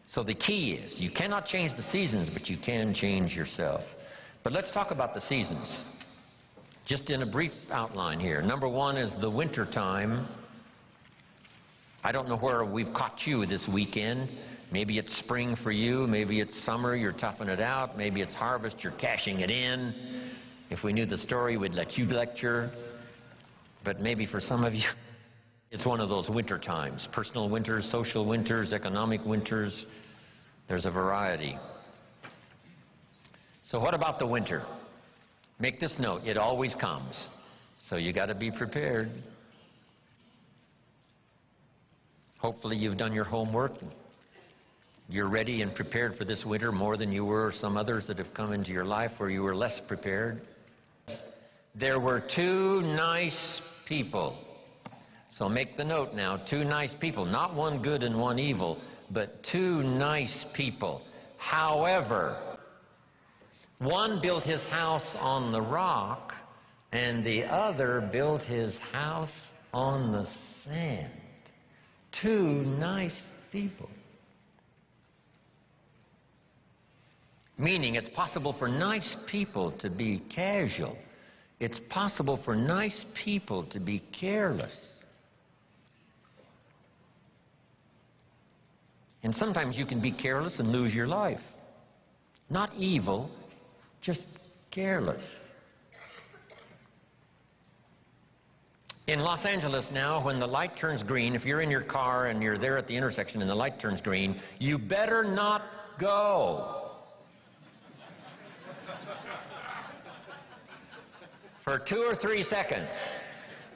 So the key is, you cannot change the seasons, but you can change yourself. But let's talk about the seasons, just in a brief outline here. Number one is the winter time. I don't know where we've caught you this weekend. Maybe it's spring for you, maybe it's summer, you're toughing it out, maybe it's harvest, you're cashing it in. If we knew the story, we'd let you lecture. But maybe for some of you, it's one of those winter times. Personal winters, social winters, economic winters. There's a variety. So what about the winter? Make this note, it always comes. So you got to be prepared. Hopefully you've done your homework. You're ready and prepared for this winter more than you were some others that have come into your life where you were less prepared. There were two nice people. So make the note now, two nice people. Not one good and one evil, but two nice people. However, one built his house on the rock, and the other built his house on the sand. Two nice people. Meaning it's possible for nice people to be casual. It's possible for nice people to be careless. And sometimes you can be careless and lose your life. Not evil, just careless. In Los Angeles now, when the light turns green, if you're in your car and you're there at the intersection and the light turns green, you better not go. For 2 or 3 seconds,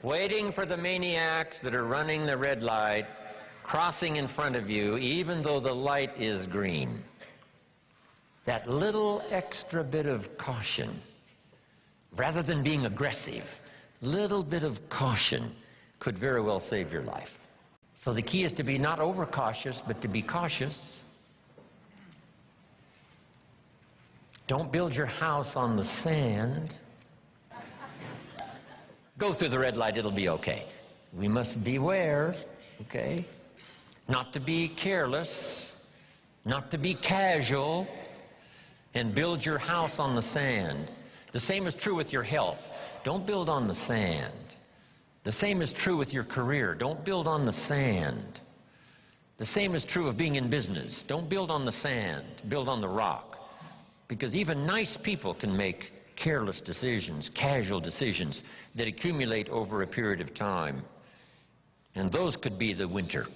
waiting for the maniacs that are running the red light, crossing in front of you, even though the light is green. That little extra bit of caution, rather than being aggressive, little bit of caution could very well save your life. So the key is to be not overcautious, but to be cautious. Don't build your house on the sand. Go through the red light, it'll be okay. We must beware, okay? Not to be careless, not to be casual, and build your house on the sand. The same is true with your health. Don't build on the sand. The same is true with your career. Don't build on the sand. The same is true of being in business. Don't build on the sand. Build on the rock. Because even nice people can make careless decisions, casual decisions that accumulate over a period of time. And those could be the winter.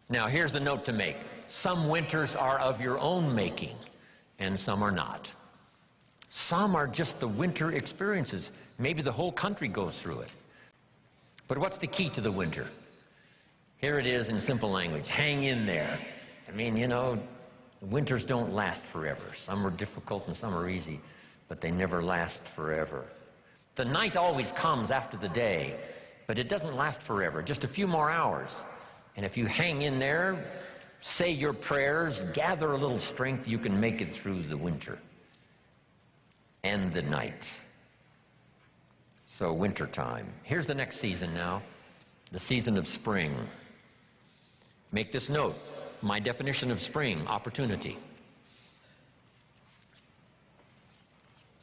Now here's the note to make. Some winters are of your own making, and some are not. Some are just the winter experiences. Maybe the whole country goes through it. But what's the key to the winter? Here it is in simple language. Hang in there. I mean, you know, winters don't last forever. Some are difficult and some are easy, but they never last forever. The night always comes after the day, but it doesn't last forever, just a few more hours. And if you hang in there, say your prayers, gather a little strength, you can make it through the winter and the night. So winter time. Here's the next season now, the season of spring. Make this note. My definition of spring, opportunity.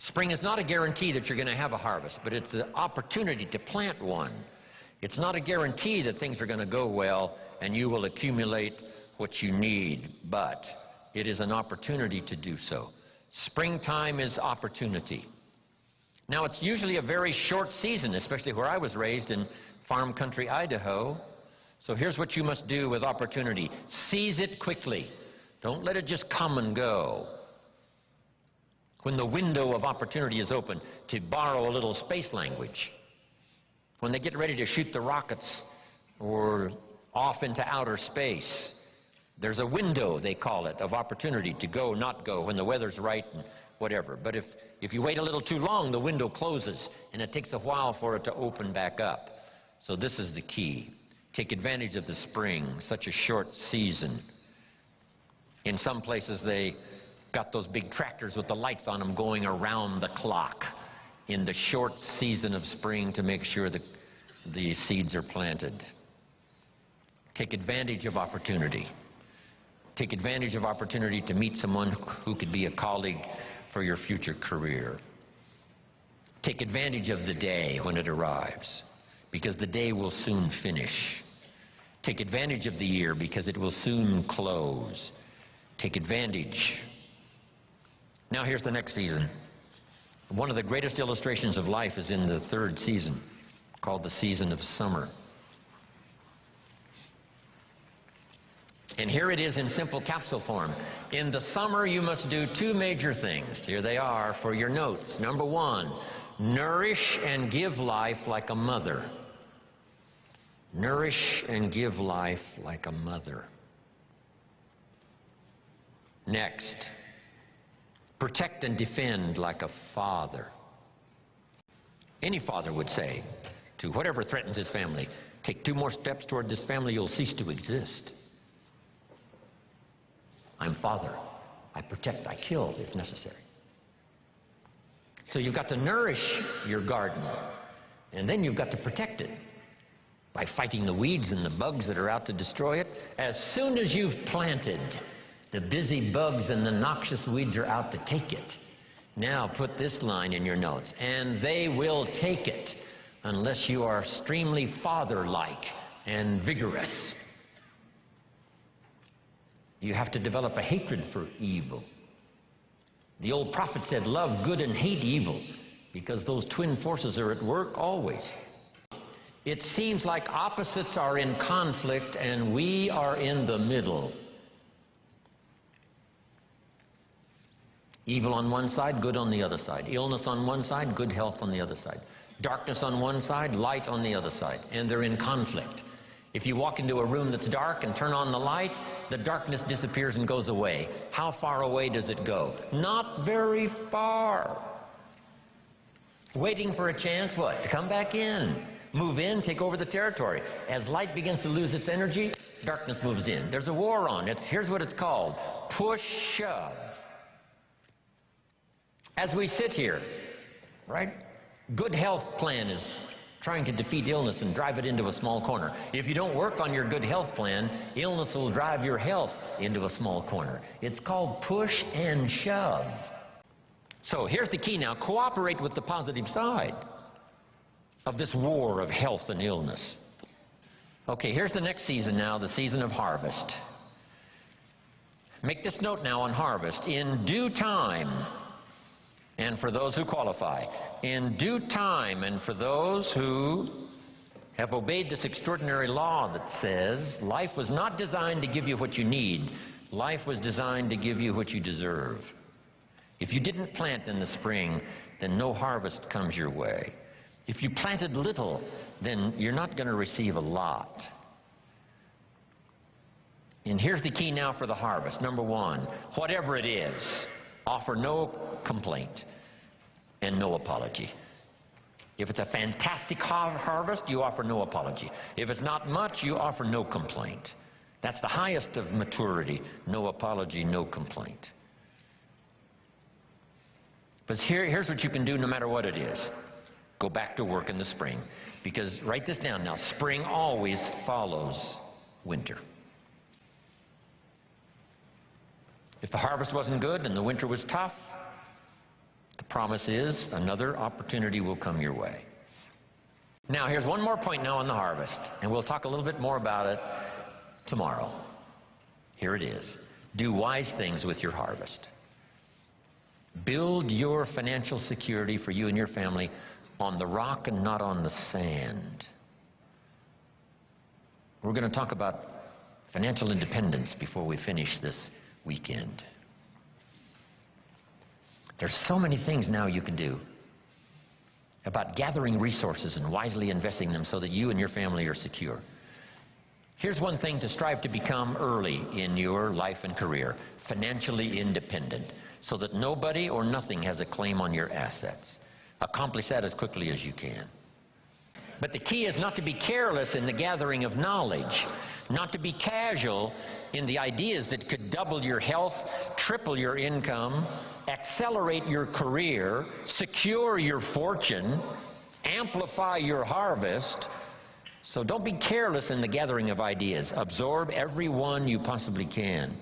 Spring is not a guarantee that you're going to have a harvest, but it's an opportunity to plant one. It's not a guarantee that things are going to go well and you will accumulate what you need, but it is an opportunity to do so. Springtime is opportunity. Now, it's usually a very short season, especially where I was raised in farm country, Idaho. So here's what you must do with opportunity. Seize it quickly. Don't let it just come and go. When the window of opportunity is open, to borrow a little space language. When they get ready to shoot the rockets or off into outer space, there's a window, they call it, of opportunity to go, not go, when the weather's right and whatever. But if you wait a little too long, the window closes, and it takes a while for it to open back up. So this is the key. Take advantage of the spring, such a short season. In some places, they got those big tractors with the lights on them going around the clock in the short season of spring to make sure that the seeds are planted. Take advantage of opportunity. Take advantage of opportunity to meet someone who could be a colleague for your future career. Take advantage of the day when it arrives, because the day will soon finish. Take advantage of the year, because it will soon close. Take advantage. Now here's the next season. One of the greatest illustrations of life is in the third season, called the season of summer. And here it is in simple capsule form. In the summer, you must do two major things. Here they are for your notes. Number one, nourish and give life like a mother. Nourish and give life like a mother. Next, protect and defend like a father. Any father would say to whatever threatens his family, take two more steps toward this family, you'll cease to exist. I'm father. I protect, I kill if necessary. So you've got to nourish your garden, and then you've got to protect it by fighting the weeds and the bugs that are out to destroy it. As soon as you've planted, the busy bugs and the noxious weeds are out to take it. Now put this line in your notes, and they will take it unless you are extremely father-like and vigorous. You have to develop a hatred for evil. The old prophet said, love good and hate evil, because those twin forces are at work always. It seems like opposites are in conflict, and we are in the middle. Evil on one side, good on the other side. Illness on one side, good health on the other side. Darkness on one side, light on the other side. And they're in conflict. If you walk into a room that's dark and turn on the light, the darkness disappears and goes away. How far away does it go? Not very far. Waiting for a chance, what? To come back in. Move in, take over the territory. As light begins to lose its energy, darkness moves in. There's a war on. Here's what it's called. Push-shove. As we sit here, right? Good health plan is trying to defeat illness and drive it into a small corner. If you don't work on your good health plan, illness will drive your health into a small corner. It's called push and shove. So here's the key now. Cooperate with the positive side of this war of health and illness. Okay, here's the next season now, the season of harvest. Make this note now on harvest. In due time, and for those who qualify, in due time, and for those who have obeyed this extraordinary law that says life was not designed to give you what you need, life was designed to give you what you deserve. If you didn't plant in the spring, then no harvest comes your way. If you planted little, then you're not going to receive a lot. And here's the key now for the harvest. Number one, whatever it is, offer no complaint and no apology. If it's a fantastic harvest, you offer no apology. If it's not much, you offer no complaint. That's the highest of maturity. No apology, no complaint. But here's what you can do no matter what it is. Go back to work in the spring. Because, write this down now, spring always follows winter. If the harvest wasn't good and the winter was tough, the promise is another opportunity will come your way. Now, here's one more point now on the harvest, and we'll talk a little bit more about it tomorrow. Here it is. Do wise things with your harvest. Build your financial security for you and your family on the rock and not on the sand. We're going to talk about financial independence before we finish this weekend. There's so many things now you can do about gathering resources and wisely investing them so that you and your family are secure. Here's one thing to strive to become early in your life and career: financially independent, so that nobody or nothing has a claim on your assets. Accomplish that as quickly as you can. But the key is not to be careless in the gathering of knowledge, not to be casual in the ideas that could double your health, triple your income, accelerate your career, secure your fortune, amplify your harvest. So don't be careless in the gathering of ideas. Absorb every one you possibly can.